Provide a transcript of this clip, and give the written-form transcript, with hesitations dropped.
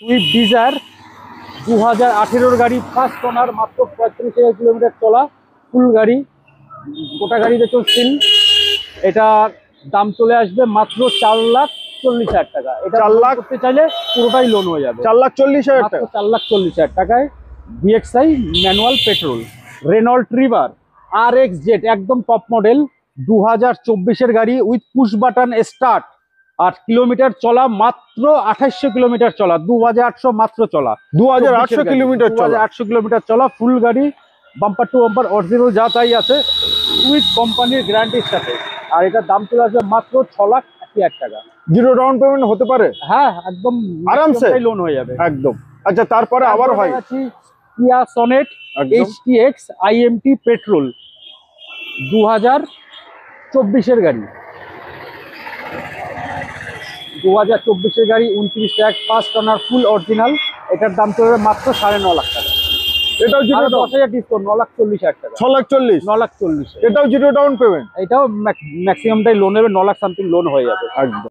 Swift Dzire 2018 গাড়ি, first owner, মাত্র 35,000 kilometre চলা, ফুল গাড়ি, গোটা গাড়িতে চলছিল। এটা দাম চলে আসবে মাত্র 4,40,000 টাকা। এটা 4 লাখ করতে চাইলে পুরোটাই লোন হয়ে যাবে। 4,40,000 টাকা। 4,40,000 টাকায় VXI manual petrol Renault Triber RXZ, একদম টপ মডেল, 2024-এর গাড়ি উইথ পুশ বাটন স্টার্ট। আর কিলোমিটার চলা মাত্র 2800 কিলোমিটার চলা, 2,800 মাত্র চলা, 2,800 কিলোমিটার চলা, 2,800 কিলোমিটার চলা, ফুল গাড়ি, বাম্পার টু বাম্পার অরিজিনাল যা তাই আছে, উইথ কোম্পানির গ্যারান্টির সাথে। আর এটার দাম চলে আসবে মাত্র 6,80,000 টাকা। জিরো ডাউন পেমেন্ট হতে পারে? হ্যাঁ, একদম আরামসে লোন হয়ে যাবে একদম। আচ্ছা, তারপরে আবার হয় কিয়া সনেট HTX IMT পেট্রোল, 2024-এর গাড়ি, 2024-এর গাড়ি, 29 টাকা, ফার্স্ট ওনার, ফুল অরিজিনাল। এটার দাম চলবে মাত্র 9.5 লাখ টাকা। এটাও জিরো ডাউন? 10,000 ডিসকাউন্ট, 9,40,000 টাকা। 6,40,000? 9,40,000। এটাও জিরো ডাউন পেমেন্ট? এটাও ম্যাক্সিমামটাই লোন হবে, 9 লাখ সামথিং লোন হয়ে যাবে একদম।